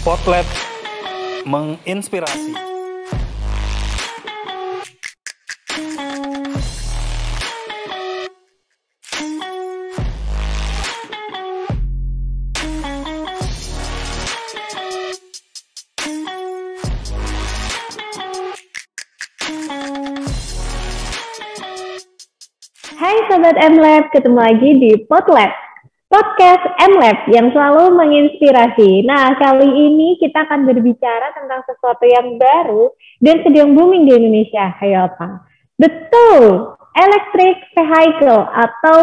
Spotlight menginspirasi. Hai Sobat MLab, ketemu lagi di Podlab, podcast MLab yang selalu menginspirasi. Nah, kali ini kita akan berbicara tentang sesuatu yang baru dan sedang booming di Indonesia. Ayo apa? Betul, electric vehicle atau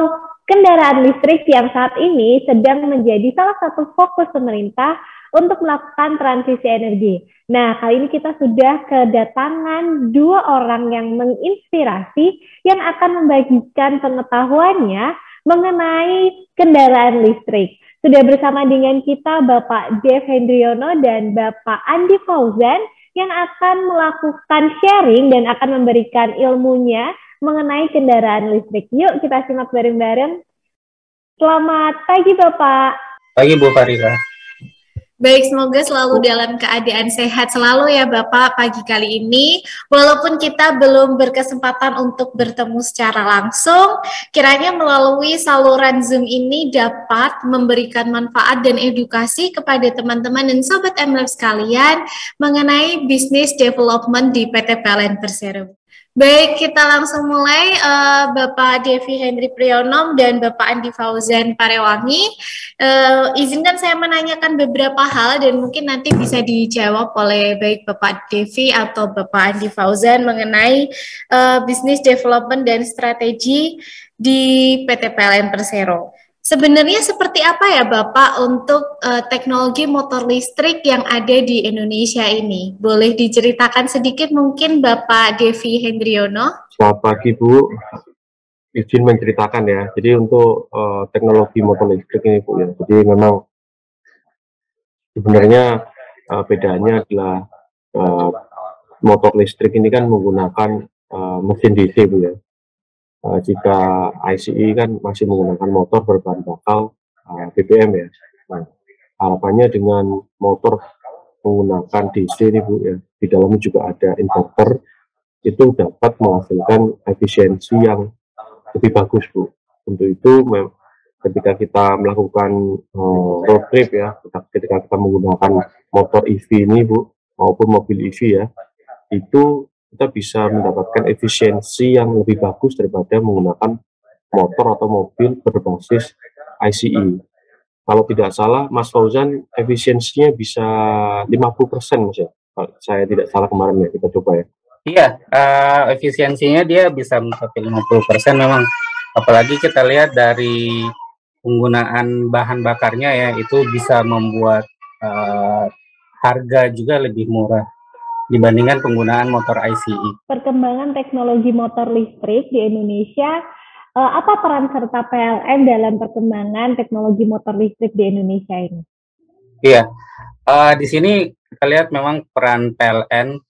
kendaraan listrik yang saat ini sedang menjadi salah satu fokus pemerintah untuk melakukan transisi energi. Nah, kali ini kita sudah kedatangan dua orang yang menginspirasi yang akan membagikan pengetahuannya mengenai kendaraan listrik. Sudah bersama dengan kita Bapak Dev Hendriono dan Bapak Andi Fauzan yang akan melakukan sharing dan akan memberikan ilmunya mengenai kendaraan listrik. Yuk kita simak bareng-bareng. Selamat pagi Bapak. Pagi Bu Farida. Baik, semoga selalu dalam keadaan sehat selalu ya Bapak pagi kali ini. Walaupun kita belum berkesempatan untuk bertemu secara langsung, kiranya melalui saluran Zoom ini dapat memberikan manfaat dan edukasi kepada teman-teman dan Sobat MLab sekalian mengenai bisnis development di PT PLN Persero. Baik, kita langsung mulai Bapak Devi Hendri Priyonom dan Bapak Andi Fauzan Parewangi. Izinkan saya menanyakan beberapa hal dan mungkin nanti bisa dijawab oleh baik Bapak Devi atau Bapak Andi Fauzan mengenai bisnis development dan strategi di PT PLN Persero. Sebenarnya seperti apa ya Bapak untuk teknologi motor listrik yang ada di Indonesia ini? Boleh diceritakan sedikit mungkin Bapak Devi Hendriono? Selamat pagi Bu, izin menceritakan ya. Jadi untuk teknologi motor listrik ini Bu ya. Jadi memang sebenarnya bedanya adalah motor listrik ini kan menggunakan mesin DC Bu ya. Jika ICE kan masih menggunakan motor berbahan bakar BBM ya. Nah, harapannya dengan motor menggunakan DC ini Bu ya, di dalamnya juga ada inverter, itu dapat menghasilkan efisiensi yang lebih bagus Bu. Untuk itu ketika kita melakukan road trip ya, ketika kita menggunakan motor EV ini Bu, maupun mobil EV ya, itu kita bisa mendapatkan efisiensi yang lebih bagus daripada menggunakan motor atau mobil berbasis ICE. Kalau tidak salah, Mas Fauzan, efisiensinya bisa 50% Mas ya? Kalau saya tidak salah kemarin ya, kita coba ya. Iya, efisiensinya dia bisa mencapai 50% memang. Apalagi kita lihat dari penggunaan bahan bakarnya ya, itu bisa membuat harga juga lebih murah dibandingkan penggunaan motor ICE. Perkembangan teknologi motor listrik di Indonesia, apa peran serta PLN dalam perkembangan teknologi motor listrik di Indonesia ini? Iya, di sini kita lihat memang peran PLN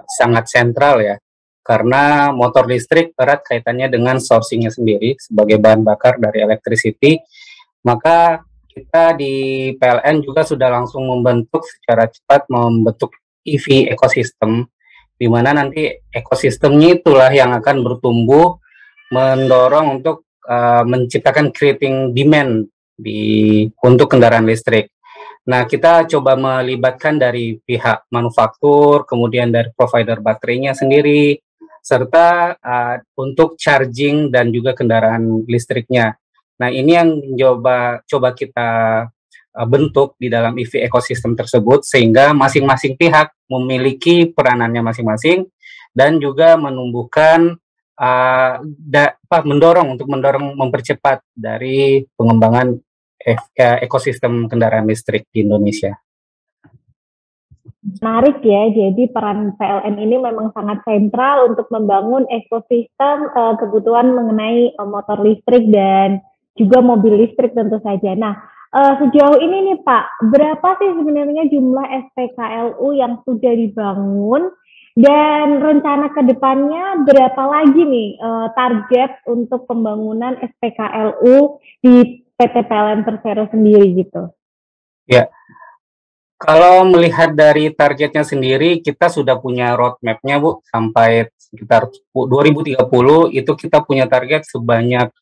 sangat sentral ya, karena motor listrik erat kaitannya dengan sourcing-nya sendiri sebagai bahan bakar dari electricity. Maka kita di PLN juga sudah langsung membentuk secara cepat EV ekosistem, di mana nanti ekosistemnya itulah yang akan bertumbuh mendorong untuk menciptakan creating demand untuk kendaraan listrik. Nah, kita coba melibatkan dari pihak manufaktur, kemudian dari provider baterainya sendiri, serta untuk charging dan juga kendaraan listriknya. Nah, ini yang coba kita bentuk di dalam EV ekosistem tersebut, sehingga masing-masing pihak memiliki peranannya masing-masing dan juga menumbuhkan mendorong mempercepat dari pengembangan ekosistem kendaraan listrik di Indonesia. Menarik ya, jadi peran PLN ini memang sangat sentral untuk membangun ekosistem kebutuhan mengenai motor listrik dan juga mobil listrik tentu saja. Nah, sejauh ini nih Pak, berapa sih sebenarnya jumlah SPKLU yang sudah dibangun dan rencana ke depannya berapa lagi nih target untuk pembangunan SPKLU di PT PLN Persero sendiri gitu? Ya, Kalau melihat dari targetnya sendiri, kita sudah punya roadmap-nya, Bu, sampai sekitar 2030 itu kita punya target sebanyak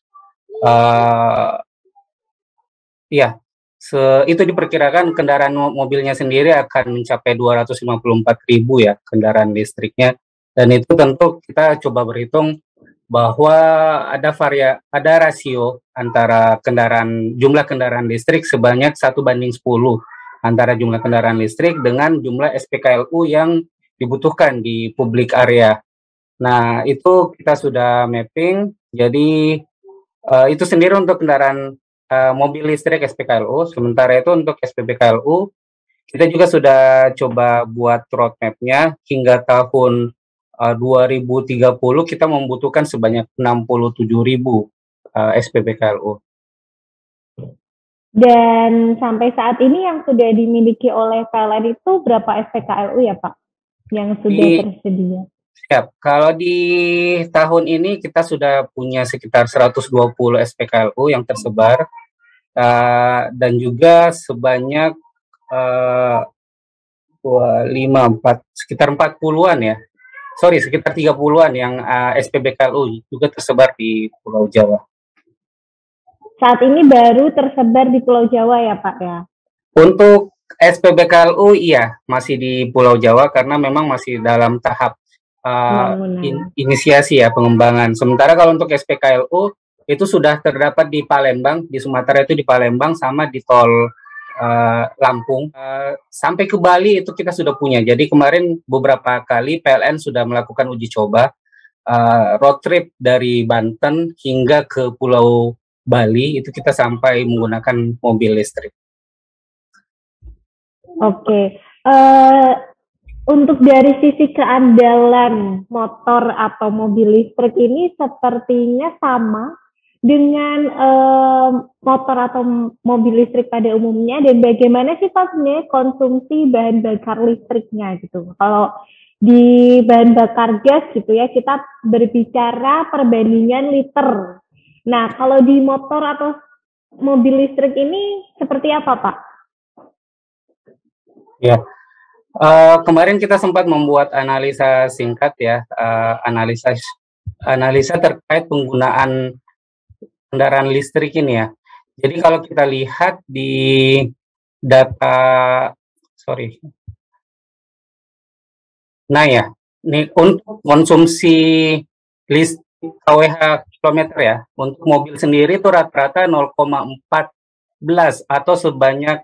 ya, itu diperkirakan kendaraan mobilnya sendiri akan mencapai 254.000 ya kendaraan listriknya, dan itu tentu kita coba berhitung bahwa ada rasio antara jumlah kendaraan listrik sebanyak 1:10 antara jumlah kendaraan listrik dengan jumlah SPKLU yang dibutuhkan di public area. Nah, itu kita sudah mapping, jadi itu sendiri untuk kendaraan mobil listrik SPKLU, sementara itu untuk SPBKLU kita juga sudah coba buat roadmap-nya hingga tahun 2030 kita membutuhkan sebanyak 67.000 SPBKLU. Dan sampai saat ini yang sudah dimiliki oleh PLN itu berapa SPKLU ya Pak? Yang sudah tersedia? Siap. Kalau di tahun ini kita sudah punya sekitar 120 SPKLU yang tersebar, dan juga sebanyak 4 sekitar 40-an ya. Sekitar 30-an yang SPBKLU juga tersebar di Pulau Jawa. Saat ini baru tersebar di Pulau Jawa ya Pak ya? Untuk SPBKLU iya, masih di Pulau Jawa karena memang masih dalam tahap inisiasi ya, pengembangan. Sementara kalau untuk SPKLU itu sudah terdapat di Palembang, di Sumatera itu di Palembang sama di tol Lampung. Sampai ke Bali itu kita sudah punya. Jadi kemarin beberapa kali PLN sudah melakukan uji coba road trip dari Banten hingga ke Pulau Bali, itu kita sampai menggunakan mobil listrik. Oke. Untuk dari sisi keandalan motor atau mobil listrik ini sepertinya sama dengan motor atau mobil listrik pada umumnya, dan bagaimana sih Pak sebenarnya konsumsi bahan bakar listriknya gitu? Kalau di bahan bakar gas gitu ya, kita berbicara perbandingan liter. Nah, kalau di motor atau mobil listrik ini seperti apa Pak? Ya. Kemarin kita sempat membuat analisa singkat ya, analisa terkait penggunaan kendaraan listrik ini ya. Jadi kalau kita lihat di data, nah ya, ini untuk konsumsi listrik kWh kilometer ya, untuk mobil sendiri itu rata-rata 0,14 atau sebanyak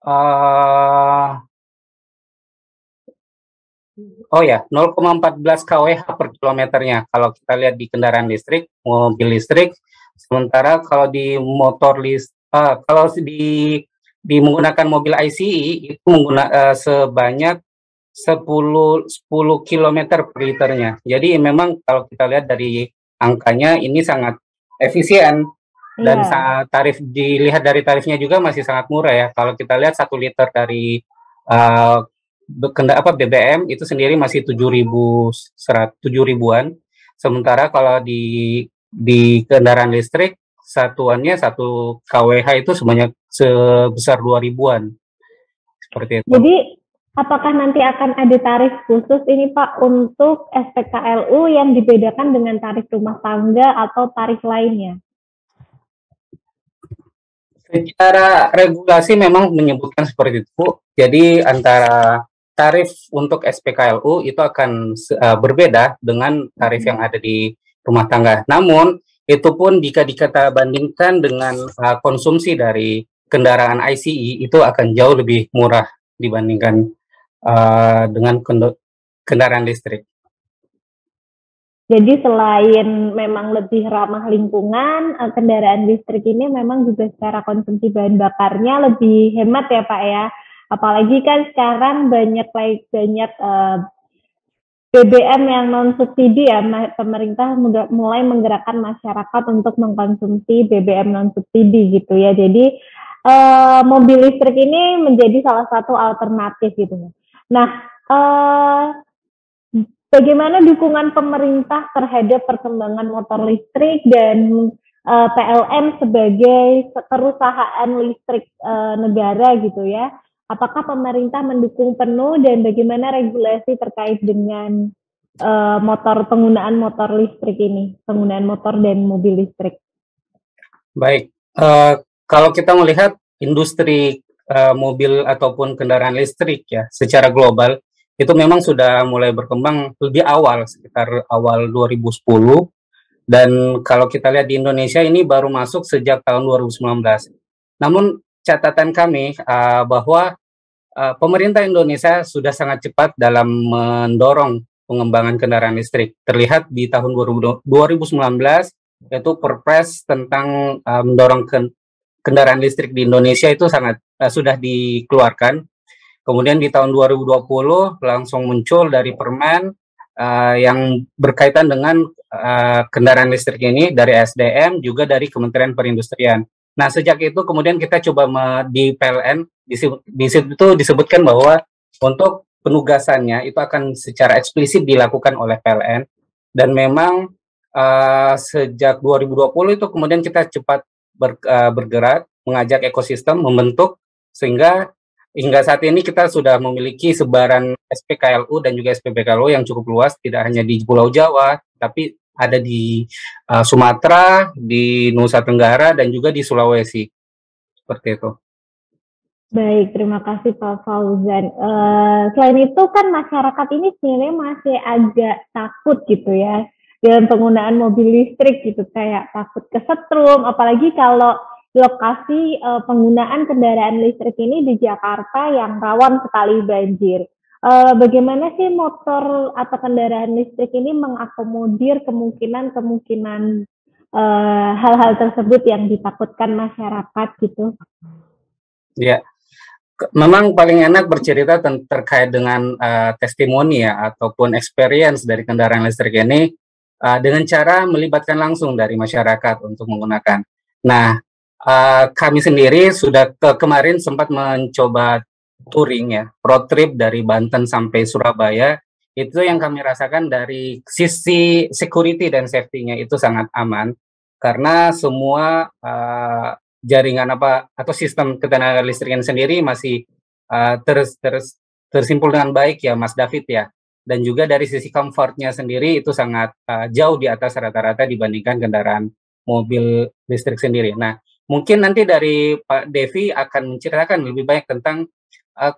0,14 kWh per kilometernya kalau kita lihat di kendaraan listrik, mobil listrik. Sementara kalau di motor kalau di menggunakan mobil ICE itu sebanyak 10 km per liternya. Jadi memang kalau kita lihat dari angkanya ini sangat efisien, dan dilihat dari tarifnya juga masih sangat murah ya. Kalau kita lihat 1 liter dari BBM itu sendiri masih 7.000-an. Sementara kalau di kendaraan listrik satuannya 1 kWh itu sebesar 2.000-an. Seperti itu. Jadi apakah nanti akan ada tarif khusus ini Pak untuk SPKLU yang dibedakan dengan tarif rumah tangga atau tarif lainnya? Secara regulasi memang menyebutkan seperti itu. Jadi antara tarif untuk SPKLU itu akan berbeda dengan tarif yang ada di rumah tangga. Namun itu pun jika kita bandingkan dengan konsumsi dari kendaraan ICE itu akan jauh lebih murah dibandingkan dengan kendaraan listrik. Jadi selain memang lebih ramah lingkungan, kendaraan listrik ini memang juga secara konsumsi bahan bakarnya lebih hemat ya Pak ya. Apalagi kan sekarang banyak BBM yang non subsidi ya, pemerintah mulai menggerakkan masyarakat untuk mengkonsumsi BBM non subsidi gitu ya. Jadi mobil listrik ini menjadi salah satu alternatif gitu. Nah, bagaimana dukungan pemerintah terhadap perkembangan motor listrik dan PLN sebagai perusahaan listrik negara gitu ya? Apakah pemerintah mendukung penuh dan bagaimana regulasi terkait dengan penggunaan motor listrik ini, penggunaan motor dan mobil listrik? Baik, kalau kita melihat industri mobil ataupun kendaraan listrik ya secara global itu memang sudah mulai berkembang lebih awal, sekitar awal 2010, dan kalau kita lihat di Indonesia ini baru masuk sejak tahun 2019. Namun catatan kami bahwa pemerintah Indonesia sudah sangat cepat dalam mendorong pengembangan kendaraan listrik. Terlihat di tahun 2019 yaitu Perpres tentang mendorong kendaraan listrik di Indonesia itu sangat sudah dikeluarkan. Kemudian di tahun 2020 langsung muncul dari Permen yang berkaitan dengan kendaraan listrik ini dari SDM juga dari Kementerian Perindustrian. Nah, sejak itu kemudian kita coba di PLN di situ disebutkan bahwa untuk penugasannya itu akan secara eksplisit dilakukan oleh PLN, dan memang sejak 2020 itu kemudian kita cepat bergerak mengajak ekosistem membentuk, sehingga hingga saat ini kita sudah memiliki sebaran SPKLU dan juga SPPKLU yang cukup luas, tidak hanya di Pulau Jawa, tapi ada di Sumatera, di Nusa Tenggara, dan juga di Sulawesi. Seperti itu. Baik, terima kasih Pak Fauzan. Selain itu kan masyarakat ini sebenarnya masih agak takut gitu ya dalam penggunaan mobil listrik gitu, kayak takut kesetrum, apalagi kalau lokasi penggunaan kendaraan listrik ini di Jakarta yang rawan sekali banjir. Bagaimana sih motor atau kendaraan listrik ini mengakomodir kemungkinan hal-hal tersebut yang ditakutkan masyarakat gitu? Ya, memang paling enak bercerita terkait dengan testimoni ya ataupun experience dari kendaraan listrik ini dengan cara melibatkan langsung dari masyarakat untuk menggunakan. Nah, kami sendiri sudah kemarin sempat mencoba touring ya, road trip dari Banten sampai Surabaya. Itu yang kami rasakan dari sisi security dan safety-nya itu sangat aman, karena semua jaringan atau sistem ketenaga listrikan sendiri masih tersimpul dengan baik ya Mas David ya. Dan juga dari sisi comfort-nya sendiri itu sangat jauh di atas rata-rata dibandingkan kendaraan mobil listrik sendiri. Nah, mungkin nanti dari Pak Devi akan menceritakan lebih banyak tentang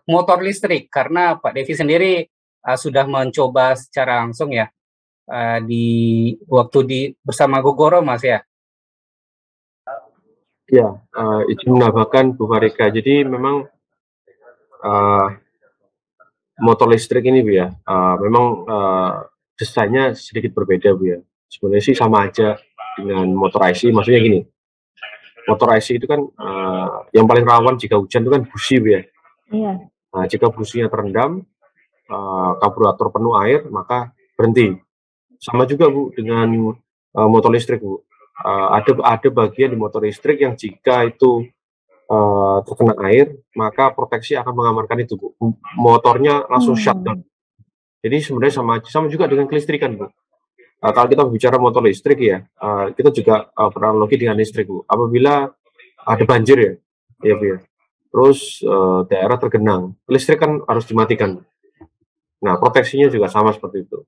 motor listrik, karena Pak Devi sendiri sudah mencoba secara langsung ya di waktu bersama Gogoro, Mas ya. Ya, izin menambahkan Bu Farika. Jadi memang motor listrik ini Bu ya, memang desainnya sedikit berbeda Bu ya. Sebenarnya sih sama aja dengan motor IC. Maksudnya gini, motor IC itu kan yang paling rawan jika hujan itu kan busi Bu ya. Iya. Nah, jika businya terendam, karburator penuh air, maka berhenti. Sama juga Bu dengan motor listrik Bu. Ada bagian di motor listrik yang jika itu terkena air, maka proteksi akan mengamankan itu Bu. Motornya langsung shutdown. Jadi sebenarnya sama juga dengan kelistrikan Bu. Kalau kita bicara motor listrik ya, kita juga beranalogi dengan listrik Bu. Apabila ada banjir ya Bu ya. Terus daerah tergenang, listrik kan harus dimatikan. Nah, proteksinya juga sama seperti itu.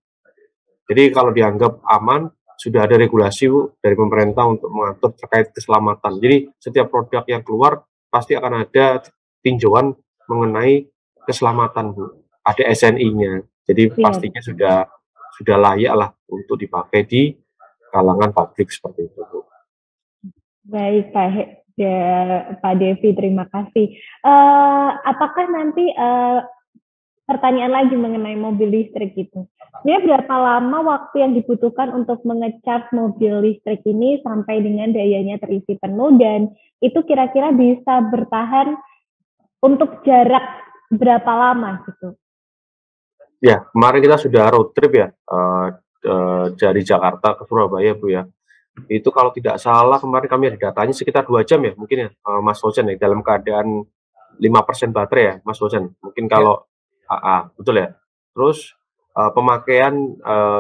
Jadi kalau dianggap aman, sudah ada regulasi Bu dari pemerintah untuk mengatur terkait keselamatan. Jadi setiap produk yang keluar pasti akan ada tinjauan mengenai keselamatan Bu. Ada SNI-nya. Jadi pastinya sudah layak lah untuk dipakai di kalangan publik seperti itu Bu. Baik Pak Devi, terima kasih. Apakah nanti pertanyaan lagi mengenai mobil listrik itu? Ini berapa lama waktu yang dibutuhkan untuk mengecas mobil listrik ini sampai dengan dayanya terisi penuh, dan itu kira-kira bisa bertahan untuk jarak berapa lama gitu? Ya, kemarin kita sudah road trip ya dari Jakarta ke Surabaya Bu ya. Itu kalau tidak salah kemarin kami ada datanya sekitar 2 jam ya mungkin ya Mas Fauzan ya, dalam keadaan 5% baterai ya Mas Fauzan. Mungkin kalau betul ya. Terus pemakaian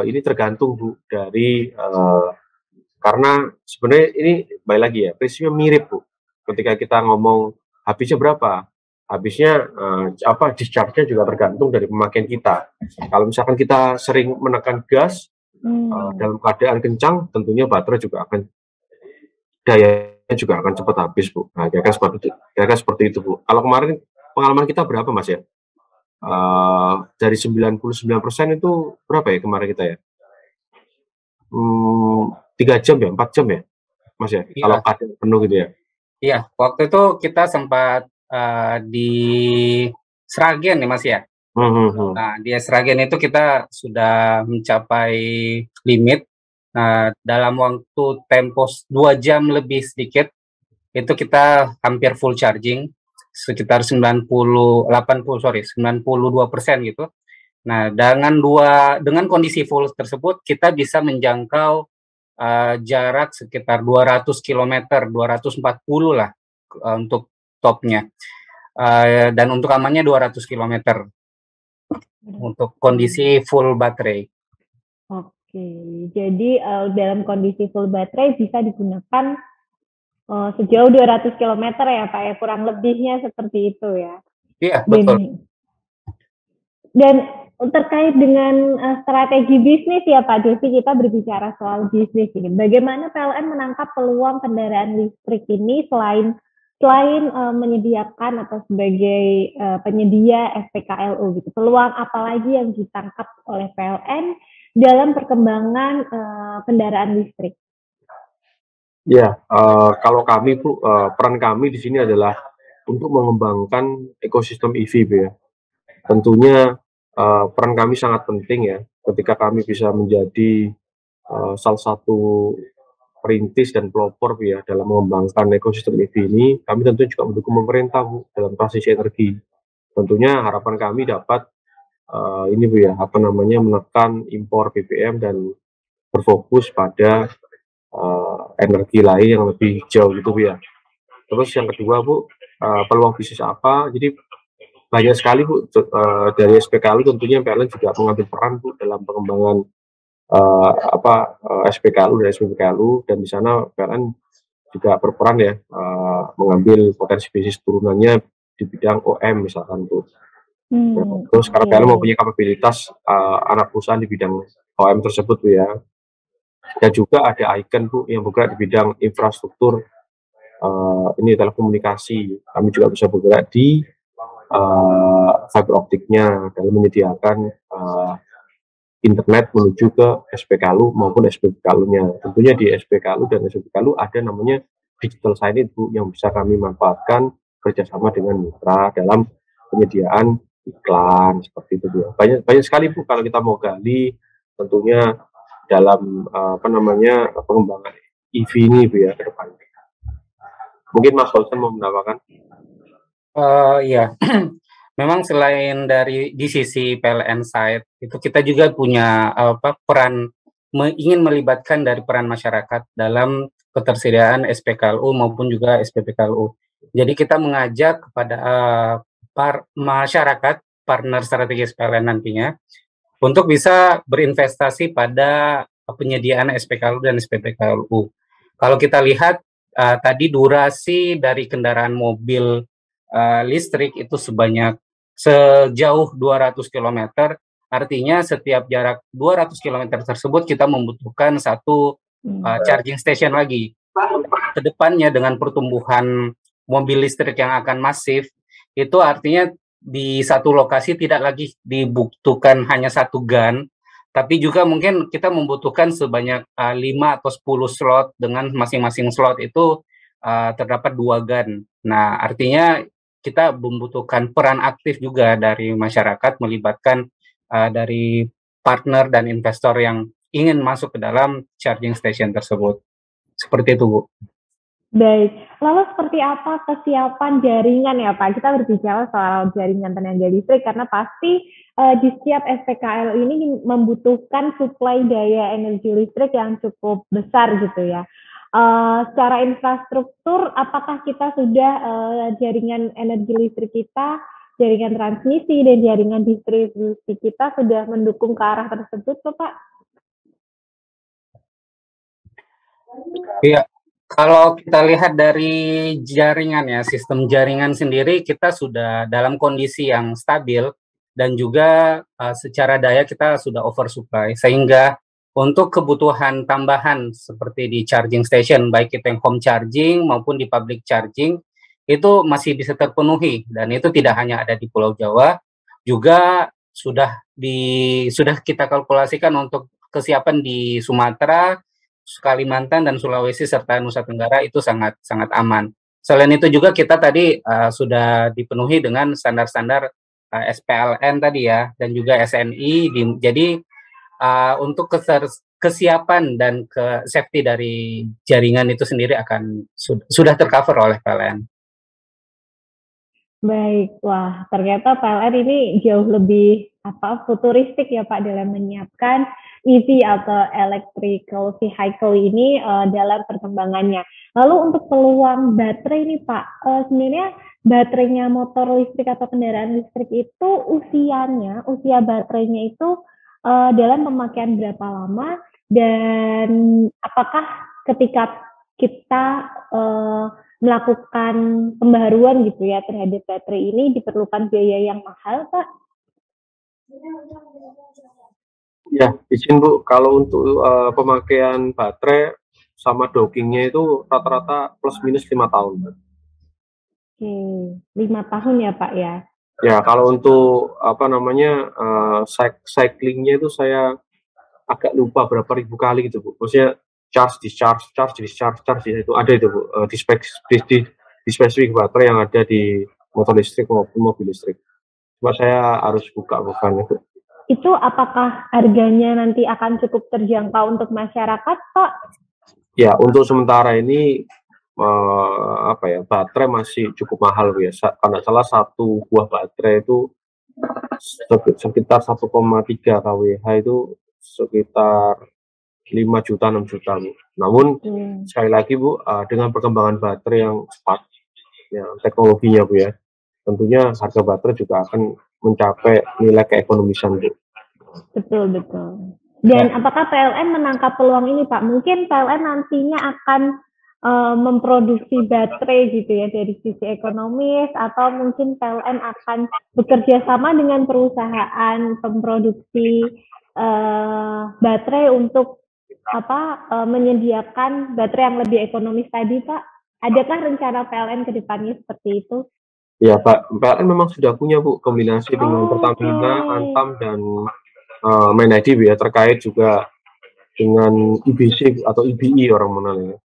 ini tergantung Bu dari karena sebenarnya ini baik lagi ya, prinsipnya mirip Bu. Ketika kita ngomong habisnya berapa? habisnya discharge-nya juga tergantung dari pemakaian kita. Kalau misalkan kita sering menekan gas dalam keadaan kencang, tentunya baterai juga akan dayanya juga akan cepat habis, Bu. Nah, kira-kira seperti itu, Bu. Kalau kemarin pengalaman kita berapa, Mas ya? Dari 99% itu berapa ya kemarin kita ya? 3 jam ya, 4 jam ya, Mas ya? Iya. Kalau keadaan penuh gitu ya? Iya, waktu itu kita sempat di Sragen ya, Mas ya. Nah, di Sragen itu kita sudah mencapai limit. Nah, dalam waktu tempo 2 jam lebih sedikit, itu kita hampir full charging, sekitar 92% gitu. Nah, dengan kondisi full tersebut, kita bisa menjangkau jarak sekitar 200 km, 240 lah untuk topnya. Dan untuk amannya 200 km untuk kondisi full baterai. Oke, jadi dalam kondisi full baterai bisa digunakan sejauh 200 km ya Pak ya, kurang lebihnya seperti itu ya. Iya, betul. Dan terkait dengan strategi bisnis ya Pak Devi, kita berbicara soal bisnis ini. Bagaimana PLN menangkap peluang kendaraan listrik ini selain menyediakan atau sebagai penyedia SPKLU gitu. Peluang apa lagi yang ditangkap oleh PLN dalam perkembangan kendaraan listrik? Ya, kalau kami Bu, peran kami di sini adalah untuk mengembangkan ekosistem EV Bu ya. Tentunya peran kami sangat penting ya, ketika kami bisa menjadi salah satu perintis dan pelopor Bu ya dalam mengembangkan ekosistem EV ini. Kami tentu juga mendukung pemerintah Bu dalam transisi energi. Tentunya harapan kami dapat ini Bu ya, menekan impor BBM dan berfokus pada energi lain yang lebih hijau gitu Bu ya. Terus yang kedua Bu, peluang bisnis apa? Jadi banyak sekali Bu, dari SPKLU tentunya PLN juga mengambil peran Bu dalam pengembangan SPKLU dan SPBKLU, dan di sana PLN juga berperan ya, mengambil potensi bisnis turunannya di bidang OM misalkan Bu. Terus karena PLN mempunyai kapabilitas anak perusahaan di bidang OM tersebut Bu ya. Dan juga ada Icon Bu yang bergerak di bidang infrastruktur ini telekomunikasi. Kami juga bisa bergerak di fiber optiknya dalam menyediakan internet menuju ke SPKLU maupun SPBKLU-nya. Tentunya di SPKLU dan SPBKLU ada namanya digital signage Bu yang bisa kami manfaatkan kerjasama dengan mitra dalam penyediaan iklan seperti itu Bu. Banyak sekali Bu kalau kita mau gali tentunya dalam pengembangan EV ini Bu ya ke depan. Mungkin Mas Holsen mau menambahkan? Iya, memang selain di sisi PLN side itu kita juga punya peran ingin melibatkan dari peran masyarakat dalam ketersediaan SPKLU maupun juga SPBKLU. Jadi kita mengajak kepada masyarakat partner strategis PLN nantinya untuk bisa berinvestasi pada penyediaan SPKLU dan SPBKLU. Kalau kita lihat tadi durasi dari kendaraan mobil listrik itu sejauh 200 km, artinya setiap jarak 200 km tersebut kita membutuhkan satu charging station lagi. Kedepannya dengan pertumbuhan mobil listrik yang akan masif, itu artinya di satu lokasi tidak lagi dibutuhkan hanya satu GAN, tapi juga mungkin kita membutuhkan sebanyak 5 atau 10 slot, dengan masing-masing slot itu terdapat 2 GAN. Nah, artinya kita membutuhkan peran aktif juga dari masyarakat, melibatkan dari partner dan investor yang ingin masuk ke dalam charging station tersebut. Seperti itu, Bu. Baik, lalu seperti apa kesiapan jaringan ya Pak? Kita berbicara soal jaringan tenaga listrik karena pasti di setiap SPKL ini membutuhkan suplai daya energi listrik yang cukup besar gitu ya. Secara infrastruktur, apakah kita sudah jaringan energi listrik kita, jaringan transmisi dan jaringan distribusi kita sudah mendukung ke arah tersebut, Pak? Iya, Kalau kita lihat dari jaringan ya, sistem jaringan sendiri kita sudah dalam kondisi yang stabil dan juga secara daya kita sudah oversupply, sehingga untuk kebutuhan tambahan seperti di charging station, baik itu yang home charging maupun di public charging, itu masih bisa terpenuhi, dan itu tidak hanya ada di Pulau Jawa, juga sudah kita kalkulasikan untuk kesiapan di Sumatera, Kalimantan dan Sulawesi serta Nusa Tenggara itu sangat sangat aman. Selain itu juga kita tadi sudah dipenuhi dengan standar-standar SPLN tadi ya, dan juga SNI. Jadi untuk kesiapan dan safety dari jaringan itu sendiri akan sudah tercover oleh PLN. Baik, wah ternyata PLN ini jauh lebih futuristik ya Pak dalam menyiapkan EV atau electrical vehicle ini dalam perkembangannya. Lalu untuk peluang baterai ini Pak, sebenarnya baterainya motor listrik atau kendaraan listrik itu usia baterainya itu dalam pemakaian berapa lama, dan apakah ketika kita melakukan pembaharuan gitu ya terhadap baterai ini diperlukan biaya yang mahal, Pak? Ya, izin Bu, kalau untuk pemakaian baterai sama dockingnya itu rata-rata plus minus 5 tahun. Oke, 5 tahun ya Pak ya? Ya, kalau untuk cyclingnya itu saya agak lupa berapa ribu kali gitu Bu. Maksudnya charge itu ada itu Bu, di spesifik baterai yang ada di motor listrik maupun mobil listrik. Cuma saya harus bukan itu. Itu apakah harganya nanti akan cukup terjangkau untuk masyarakat, Pak? Ya, untuk sementara ini baterai masih cukup mahal Bu ya. Karena salah satu buah baterai itu sekitar 1,3 kWh itu sekitar 5 juta 6 juta Bu. Namun sekali lagi Bu, dengan perkembangan baterai yang cepat ya, teknologinya Bu ya, tentunya harga baterai juga akan mencapai nilai keekonomisan Bu. Betul. Dan apakah PLN menangkap peluang ini Pak? Mungkin PLN nantinya akan memproduksi baterai gitu ya dari sisi ekonomis, atau mungkin PLN akan bekerja sama dengan perusahaan pemproduksi baterai untuk menyediakan baterai yang lebih ekonomis tadi, Pak? Adakah rencana PLN ke depannya seperti itu? Ya Pak, PLN memang sudah punya Bu kombinasi dengan Pertamina, Antam dan Menadi Bu ya, terkait juga dengan IBC atau IBI orang mengenalnya.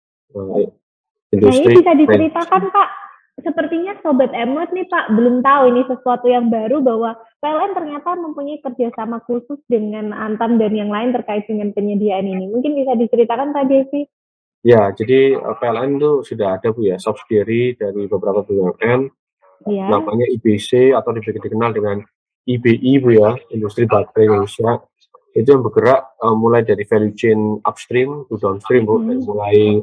Industri. Nah, ini bisa diceritakan Pak? Sepertinya Sobat Emlet nih Pak belum tahu ini sesuatu yang baru bahwa PLN ternyata mempunyai kerjasama khusus dengan Antam dan yang lain terkait dengan penyediaan ini. Mungkin bisa diceritakan Pak Devi? Ya, jadi PLN itu sudah ada Bu ya, subsidiary dari beberapa BUMN, ya. Namanya IBC atau dikenal dengan IBI Bu ya, Industri Baterai Indonesia. Itu yang bergerak mulai dari value chain upstream to downstream Bu, dari mulai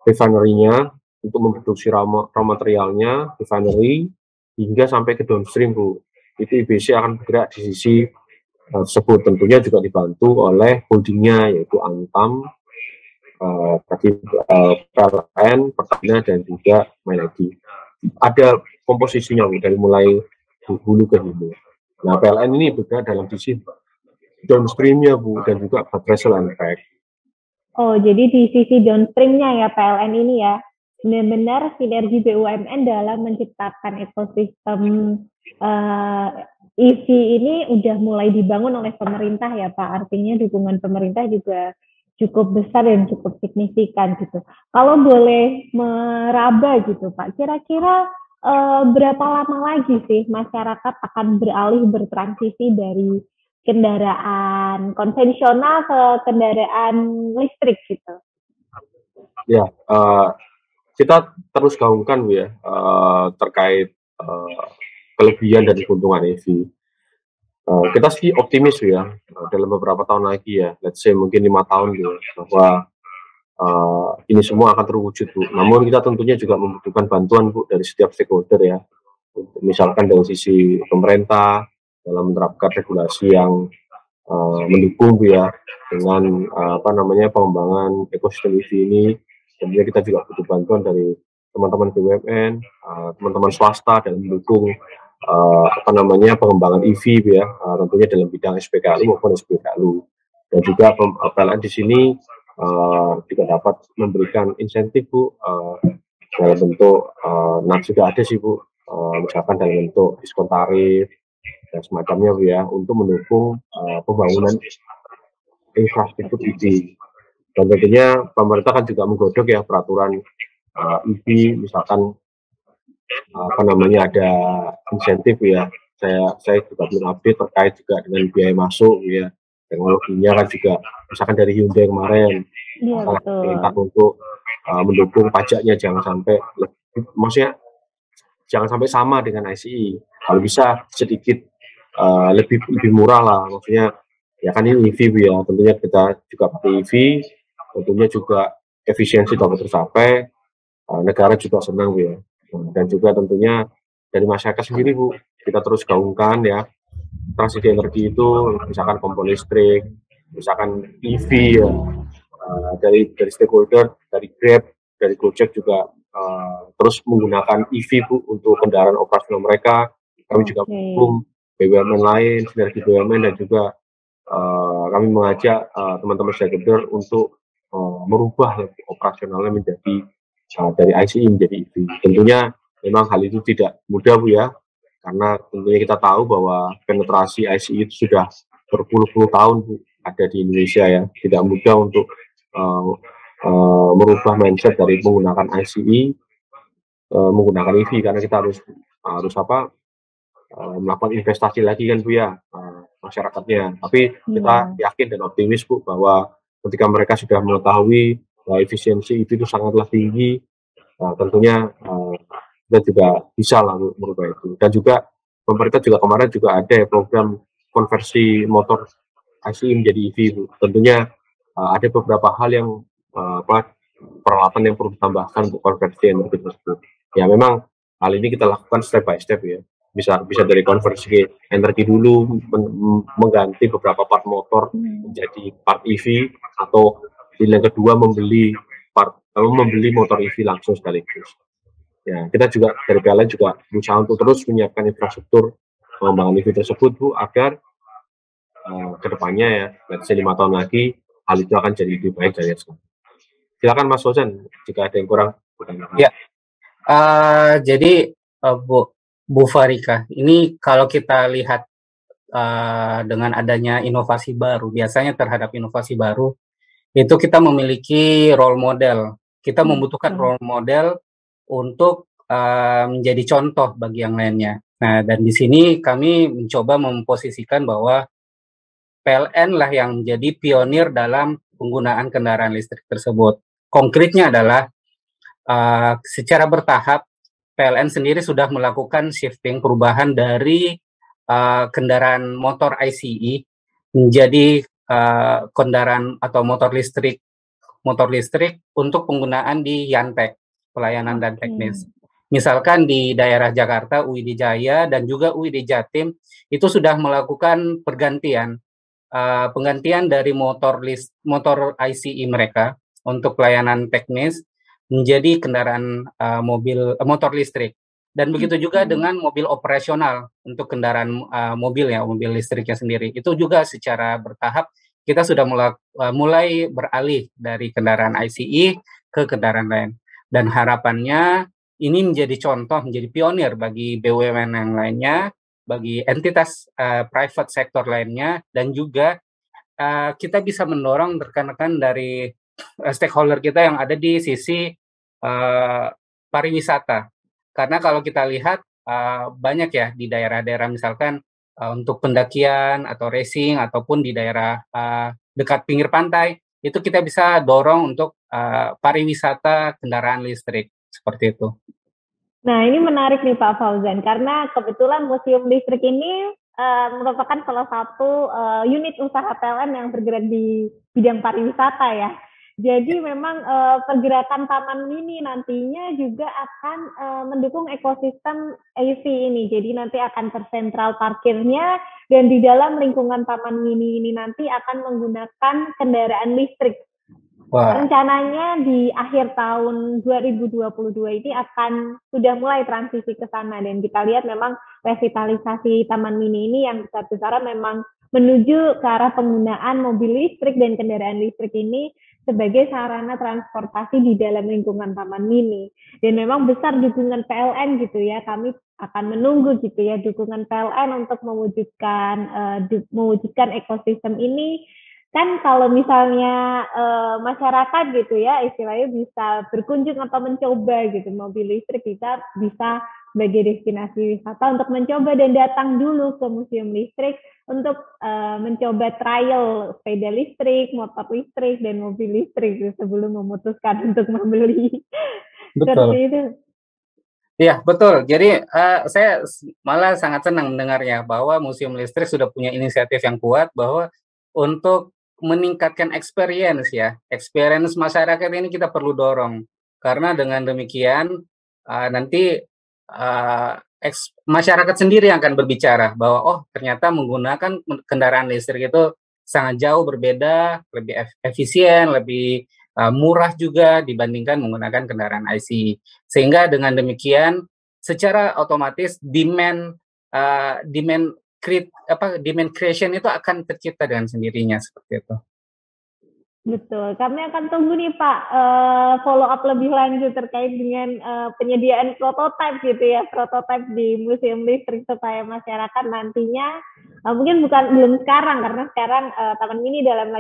refinery-nya untuk memproduksi raw materialnya, refinery, hingga sampai ke downstream Bu. Itu IBC akan bergerak di sisi tersebut, tentunya juga dibantu oleh holdingnya yaitu Antam, PLN, Pertamina dan juga Menadi. Ada komposisinya Bu, dari mulai hulu ke hilir. Nah, PLN ini bergerak dalam sisi downstream-nya Bu, dan juga baterai cell and pack. Oh, jadi di sisi downstream-nya ya PLN ini ya, benar-benar sinergi BUMN dalam menciptakan ekosistem EV ini udah mulai dibangun oleh pemerintah ya Pak. Artinya dukungan pemerintah juga cukup besar dan cukup signifikan gitu. Kalau boleh meraba gitu Pak, kira-kira berapa lama lagi sih masyarakat akan bertransisi dari kendaraan konvensional ke kendaraan listrik gitu? Ya, kita terus gaungkan Bu ya, terkait kelebihan dan keuntungan EV. Kita sih optimis Bu ya, dalam beberapa tahun lagi ya, let's say mungkin 5 tahun gitu, bahwa ini semua akan terwujud Bu. Namun kita tentunya juga membutuhkan bantuan Bu dari setiap stakeholder ya, misalkan dari sisi pemerintah dalam menerapkan regulasi yang mendukung Bu ya, dengan pengembangan ekosistem EV ini, Tentunya kita juga butuh bantuan dari teman-teman BUMN, teman-teman swasta dalam mendukung pengembangan EV ya, tentunya dalam bidang SPKLU maupun SPKLU. Dan juga PLN di sini juga dapat memberikan insentif Bu, dalam bentuk juga ada sih Bu, misalkan dalam bentuk diskon tarif dan semacamnya Bu ya, untuk mendukung pembangunan infrastruktur EV. Dan tentunya pemerintah kan juga menggodok ya peraturan EV, misalkan ada insentif ya. Saya juga belum update terkait juga dengan biaya masuk ya, teknologinya kan juga misalkan dari Hyundai kemarin minta untuk mendukung pajaknya jangan sampai maksudnya jangan sampai sama dengan ICE, kalau bisa sedikit lebih murah lah, maksudnya ya kan ini EV ya, tentunya kita juga pakai EV, tentunya juga efisiensi dapat tercapai, negara juga senang Bu ya. Dan juga tentunya dari masyarakat sendiri Bu, kita terus gaungkan ya, transisi energi itu misalkan kompon listrik, misalkan EV ya, dari stakeholder, dari Grab, dari Gojek juga terus menggunakan EV Bu untuk kendaraan operasional mereka. Kami juga mendukung BUMN lain, sinergi BUMN, dan juga kami mengajak teman-teman stakeholder untuk merubah operasionalnya menjadi dari ICE menjadi EV. Tentunya memang hal itu tidak mudah Bu ya, karena tentunya kita tahu bahwa penetrasi ICE itu sudah berpuluh-puluh tahun Bu ada di Indonesia ya. Tidak mudah untuk merubah mindset dari menggunakan ICE menggunakan EV, karena kita harus melakukan investasi lagi kan Bu ya, masyarakatnya. Tapi kita yakin dan optimis Bu bahwa ketika mereka sudah mengetahui bahwa efisiensi itu sangatlah tinggi, tentunya kita juga bisa lah merubah itu. Dan juga pemerintah juga kemarin juga ada program konversi motor ICE menjadi EV Bu. Tentunya ada beberapa hal yang peralatan yang perlu ditambahkan untuk konversi energi tersebut. Ya memang hal ini kita lakukan step by step ya. Bisa dari konversi energi dulu, mengganti beberapa part motor menjadi part EV, atau yang kedua membeli motor EV langsung sekaligus. Ya, kita juga dari PLN juga berusaha untuk terus menyiapkan infrastruktur pengembangan EV tersebut Bu, agar kedepannya ya, let's say 5 tahun lagi, hal itu akan jadi lebih baik dari sekarang. Silakan Mas Fauzan, jika ada yang kurang. Ya, jadi Bu Farika, ini kalau kita lihat dengan adanya inovasi baru, biasanya terhadap inovasi baru, itu kita memiliki role model. Kita membutuhkan role model untuk menjadi contoh bagi yang lainnya. Nah, dan di sini kami mencoba memposisikan bahwa PLN lah yang menjadi pionir dalam penggunaan kendaraan listrik tersebut. Konkretnya adalah secara bertahap PLN sendiri sudah melakukan shifting perubahan dari kendaraan motor ICE menjadi kendaraan atau motor listrik untuk penggunaan di Yantek, pelayanan dan teknis. Misalkan di daerah Jakarta, UID Jaya dan juga UID Jatim itu sudah melakukan penggantian dari motor ICE mereka untuk pelayanan teknis menjadi kendaraan motor listrik. Dan begitu juga dengan mobil operasional untuk kendaraan mobil listriknya sendiri. Itu juga secara bertahap kita sudah mulai beralih dari kendaraan ICE ke kendaraan lain. Dan harapannya ini menjadi contoh, menjadi pionir bagi BUMN yang lainnya, bagi entitas private sector lainnya, dan juga kita bisa mendorong rekan-rekan dari stakeholder kita yang ada di sisi pariwisata. Karena kalau kita lihat banyak ya di daerah-daerah misalkan untuk pendakian atau racing ataupun di daerah dekat pinggir pantai, itu kita bisa dorong untuk pariwisata kendaraan listrik seperti itu. Nah, ini menarik nih Pak Fauzan, karena kebetulan Museum Listrik ini merupakan salah satu unit usaha PLN yang bergerak di bidang pariwisata ya. Jadi memang pergerakan taman mini nantinya juga akan mendukung ekosistem EV ini. Jadi nanti akan tersentral parkirnya, dan di dalam lingkungan taman mini ini nanti akan menggunakan kendaraan listrik. Wah, Rencananya di akhir tahun 2022 ini akan sudah mulai transisi ke sana, dan kita lihat memang revitalisasi Taman Mini ini yang besar-besaran memang menuju ke arah penggunaan mobil listrik dan kendaraan listrik ini sebagai sarana transportasi di dalam lingkungan Taman Mini. Dan memang besar dukungan PLN gitu ya, kami akan menunggu gitu ya dukungan PLN untuk mewujudkan ekosistem ini. Kan kalau misalnya masyarakat gitu ya istilahnya bisa berkunjung atau mencoba gitu mobil listrik, kita bisa sebagai destinasi wisata untuk mencoba dan datang dulu ke museum listrik untuk mencoba trial sepeda listrik, motor listrik, dan mobil listrik gitu, sebelum memutuskan untuk membeli. Seperti betul. itu. Iya, betul. Jadi, saya malah sangat senang mendengarnya bahwa Museum Listrik sudah punya inisiatif yang kuat bahwa untuk meningkatkan experience masyarakat ini kita perlu dorong. Karena dengan demikian, nanti, masyarakat sendiri yang akan berbicara bahwa, "Oh, ternyata menggunakan kendaraan listrik itu sangat jauh berbeda, lebih efisien, lebih, murah juga dibandingkan menggunakan kendaraan IC." Sehingga dengan demikian secara otomatis demand creation itu akan tercipta dengan sendirinya seperti itu. Betul, kami akan tunggu nih Pak, follow up lebih lanjut terkait dengan penyediaan prototipe gitu ya, prototipe di museum listrik supaya masyarakat nantinya mungkin belum sekarang, karena sekarang Taman Mini dalam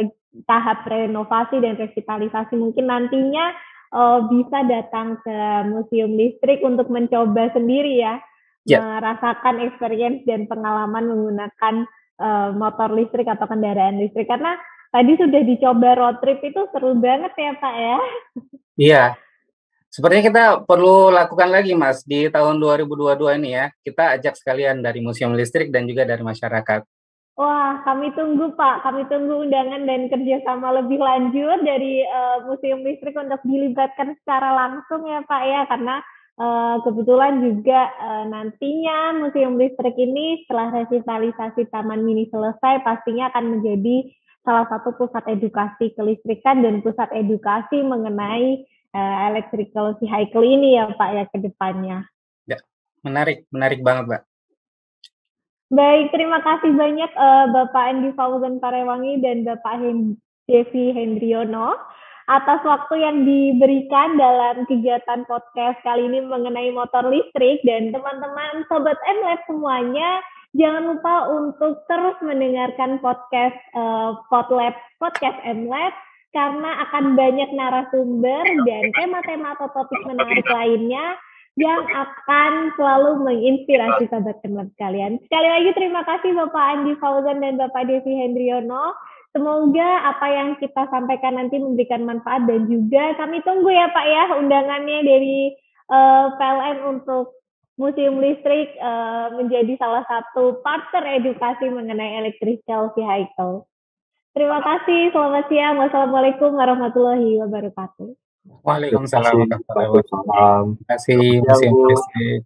tahap renovasi dan revitalisasi, mungkin nantinya bisa datang ke museum listrik untuk mencoba sendiri ya, Ya, merasakan experience dan pengalaman menggunakan motor listrik atau kendaraan listrik, karena tadi sudah dicoba road trip itu seru banget ya Pak ya. iya. Sepertinya kita perlu lakukan lagi Mas di tahun 2022 ini ya. Kita ajak sekalian dari Museum Listrik dan juga dari masyarakat. Wah, kami tunggu Pak, kami tunggu undangan dan kerjasama lebih lanjut dari Museum Listrik untuk dilibatkan secara langsung ya Pak ya, karena kebetulan juga nantinya Museum Listrik ini setelah revitalisasi Taman Mini selesai pastinya akan menjadi salah satu pusat edukasi kelistrikan dan pusat edukasi mengenai electrical vehicle ini ya Pak ya ke depannya. Ya, menarik banget, Mbak. Baik, terima kasih banyak Bapak Andi Fauzan Parewangi dan Bapak Devi Hendriono atas waktu yang diberikan dalam kegiatan podcast kali ini mengenai motor listrik. Dan teman-teman Sobat MLab semuanya, jangan lupa untuk terus mendengarkan podcast podcast MLab, karena akan banyak narasumber dan tema-tema atau topik menarik lainnya yang akan selalu menginspirasi Sobat MLab sekalian. Sekali lagi terima kasih Bapak Andi Fauzan dan Bapak Devi Hendriono. Semoga apa yang kita sampaikan nanti memberikan manfaat, dan juga kami tunggu ya Pak ya undangannya dari PLN untuk Museum Listrik menjadi salah satu partner edukasi mengenai electrical vehicle. Terima kasih, selamat siang. Wassalamualaikum warahmatullahi wabarakatuh. Waalaikumsalam warahmatullahi wabarakatuh. Waalaikumsalam. Terima kasih Selamat siang, Museum Bu. Listrik.